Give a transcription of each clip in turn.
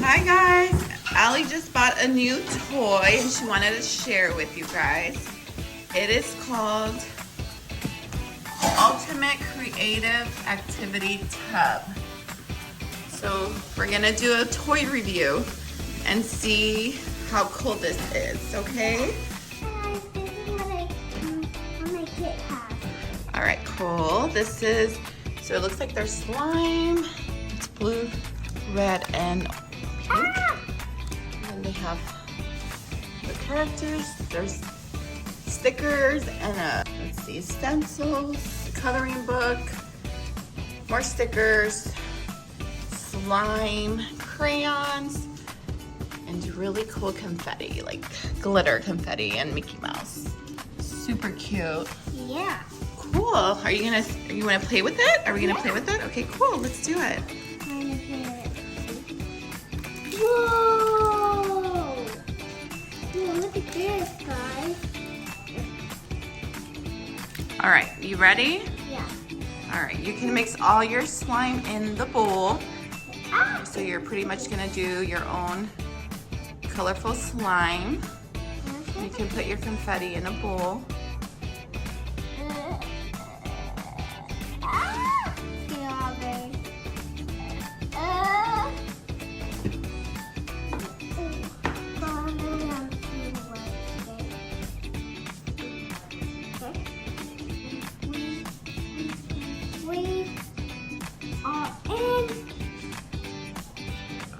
Hi guys, Allie just bought a new toy and she wanted to share it with you guys. It is called Ultimate Creative Activity Tub. So we're gonna do a toy review and see how cool this is, okay? Guys, this is what my kit has. All right, cool. This is, so it looks like there's slime. It's blue, red, and pink. And then they have the characters. There's stickers and let's see, stencils, coloring book, more stickers, slime, crayons, and really cool confetti, like glitter confetti and Mickey Mouse. Super cute. Yeah. Cool. Are you wanna play with it? Are we gonna play with it? Okay, cool. Let's do it. Whoa! Whoa, look at this, guys. All right, you ready? Yeah. All right, you can mix all your slime in the bowl. Ah! So you're pretty much gonna do your own colorful slime. You can put your confetti in a bowl.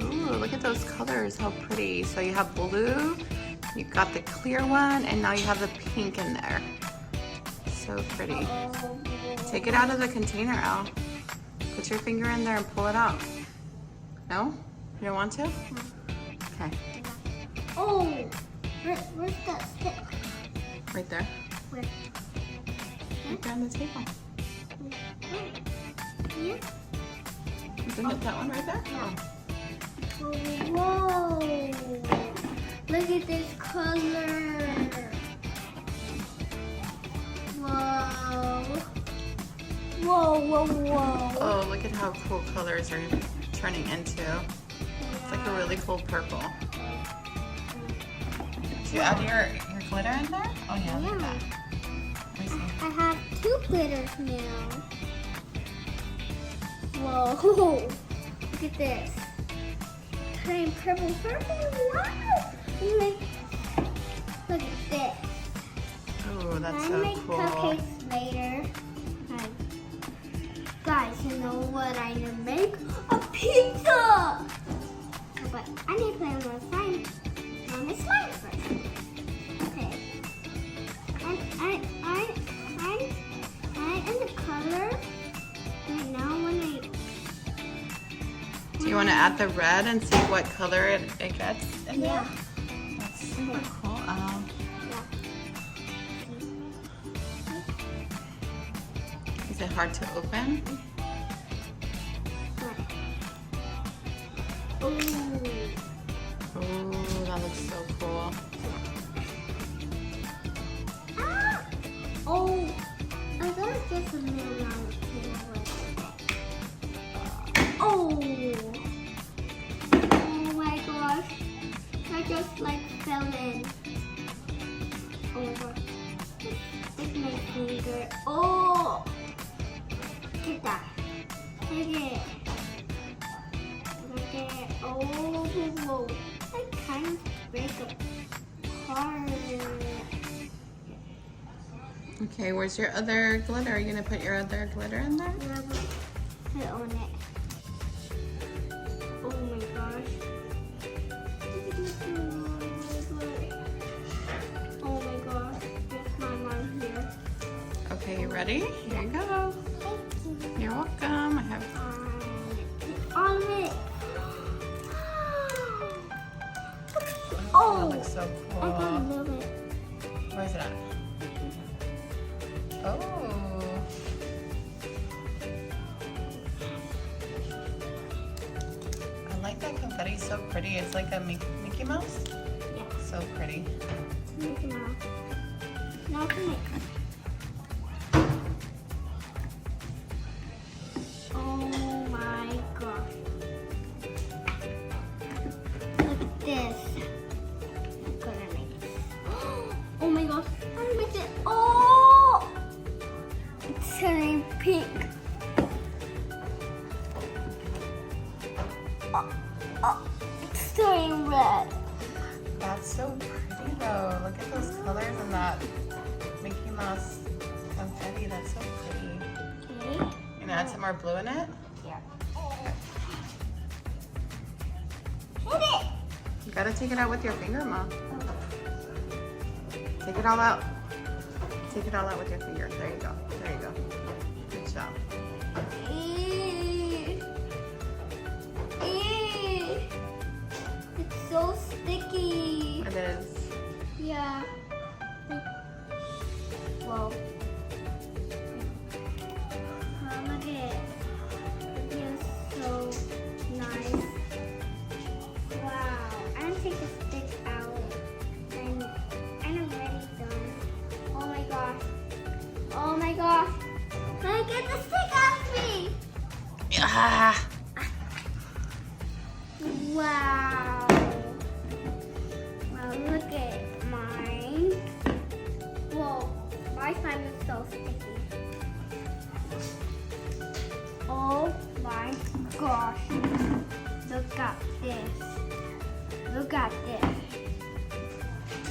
Ooh, look at those colors, how pretty. So you have blue, you've got the clear one, and now you have the pink in there. So pretty. Take it out of the container, Al. Put your finger in there and pull it out. No? You don't want to? Okay. Oh! Where's that stick? Right there. Where? Right there on the table. Here? Isn't it that one right there? Oh. Whoa! Look at this color. Whoa! Whoa! Whoa! Whoa! Oh, look at how cool colors are turning into. It's like a really cool purple. Do you add your glitter in there? Oh yeah, look at that. Let me see. I have 2 glitters now. Whoa! Look at this. Turning purple. Wow! Look at this. Oh, that's I so make cool. cupcakes later. Guys, you know what I need to make? A pizza! But I need to play on my slime. On my slime first. Okay. I in the color. Right now when Do you want to add the red and see what color it gets in there? Yeah. That's super cool. Is it hard to open? Ooh. Oh, that looks so cool. Ah! Oh, I thought it was just a middle round. Oh! Oh my gosh. I just like fell in. Oh my gosh. It's my finger. Oh! Get that. Take it. Look at it. Oh, whoa. I kind of break apart. Okay, where's your other glitter? Are you gonna put your other glitter in there? Yeah, put it on it. Oh my gosh. Oh my gosh. There's my mom here. Okay, you ready? Here you go. You're welcome. I have. On it. Oh, that looks so I got a cool. little bit. Where's it at? Oh. I like that confetti. So pretty. It's like a Mickey Mouse. Yeah. So pretty. Mickey Mouse. Now to make. Oh my gosh. Mouse confetti. That's so pretty. Okay. You gonna add some more blue in it? Yeah. Hit it! You gotta take it out with your finger, Mom. Take it all out. Take it all out with your finger. There you go. There you go. Good job. It's so sticky. It is. Yeah. Whoa. Look at it. It feels so nice. Wow. I'm gonna take the stick out. And I'm already done. Oh my gosh. Oh my gosh. Can I get the stick off me? Yeah. Wow. Wow, look at mine. Whoa, my slime is so sticky. Oh my gosh. Look at this. Look at this.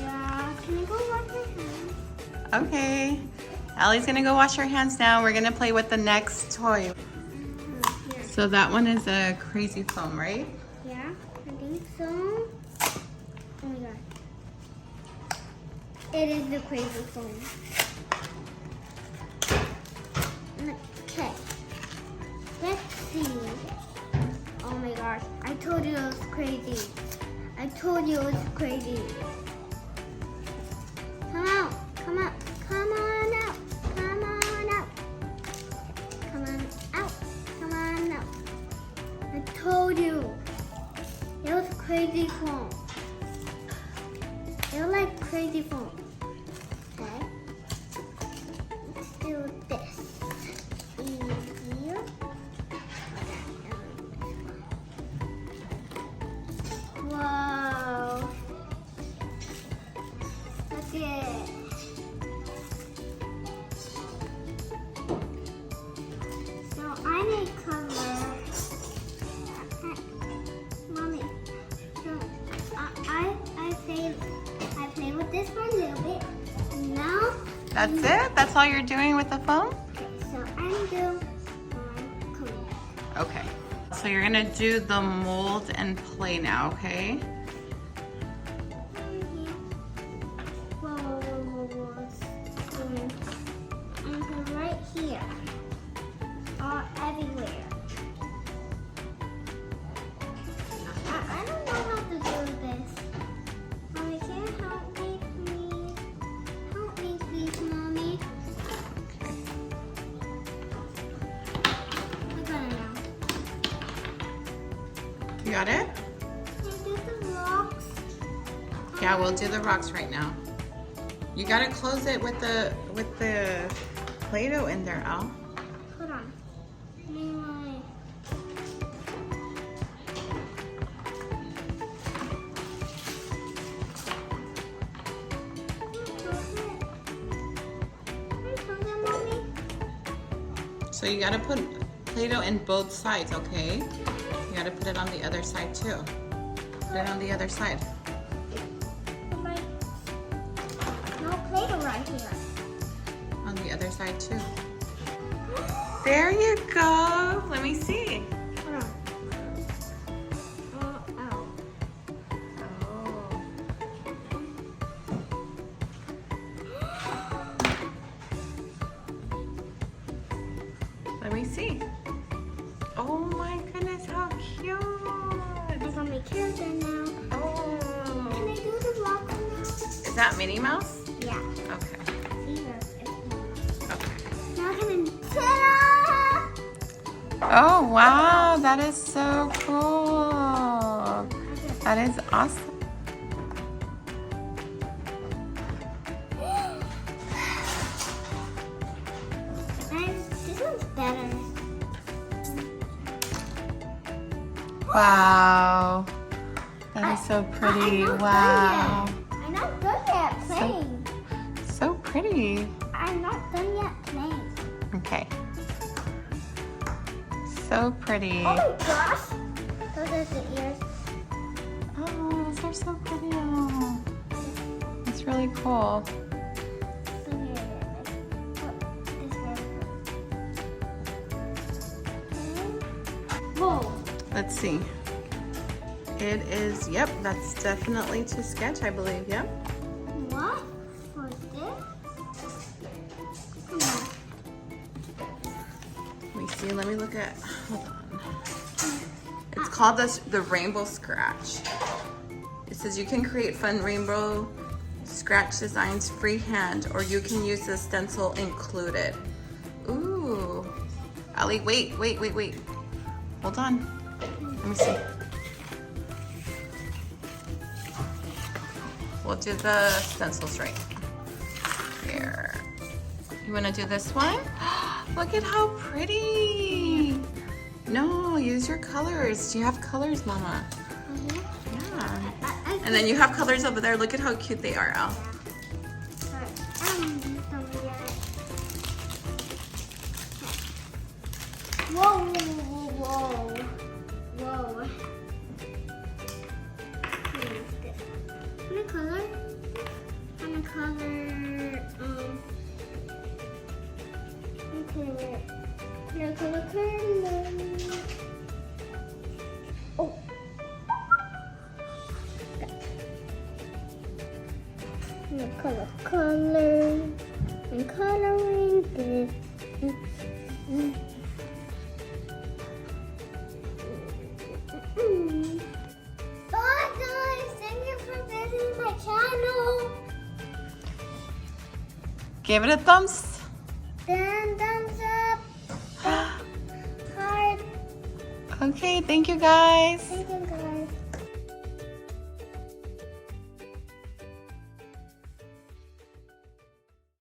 Yeah, can I go wash my hands? Okay. Ellie's gonna go wash her hands now. We're gonna play with the next toy. Here. So that one is a crazy foam, right? Yeah, I think so. Oh my god. It is the crazy foam. Okay. Let's see. Oh my gosh. I told you it was crazy. I told you it was crazy. Come out. Come out. Come on out. Come on out. Come on out. Come on out. I told you. It was crazy foam. It was like crazy foam. Okay. Let's do this. Easier. Whoa. Look at it. So I made color. Mommy, so I played with this for a little bit. And now That's it? That's all you're doing with the foam? so I'm doing my color. Okay. So you're gonna do the mold and play now, okay? And right here, all everywhere. I don't know how to do this. Mommy, can you help me, please? Help me, please, Mommy. I got it now. You got it? Can I do the rocks? Yeah, we'll do the rocks right now. You gotta close it with the Play-Doh in there, Al. Hold on. Anyway. Mommy. So you gotta put Play-Doh in both sides, okay? You gotta put it on the other side too. Put it on the other side. No Play-Doh right here. On the other side too. There you go. Let me see. Hold on. Oh. Oh. Let me see. Oh my goodness, how cute. It's on my character now. Can Oh. I do the rock one now? Is that Minnie Mouse? Yeah. Okay. See, it's Okay. now I'm gonna ta-da! Oh wow, that is so cool. That is awesome. And this one's better. Wow. That is so pretty. I'm not Wow. done yet. I'm not done yet playing. So pretty. I'm not done yet playing. Okay. So pretty. Oh my gosh! Those are the ears. Oh, those are so pretty. Oh, it's really cool. So here, Whoa. Let's see. It is, yep, that's definitely to sketch, I believe, yep. What was this? Come Let me see, let me look at, hold on. It's called the Rainbow Scratch. It says you can create fun rainbow scratch designs freehand, or you can use the stencil included. Ooh. Ellie, wait. Hold on. Let me see. We'll do the stencils right here. You want to do this one? Look at how pretty. No, use your colors. Do you have colors, Mama? Yeah. And then you have colors over there. Look at how cute they are, Al. Whoa. Color. Oh. Color. And coloring this. Bye guys, thank you for visiting my channel. Give it a thumbs. Then thumbs up. Heart. Okay, thank you guys. Thank you guys.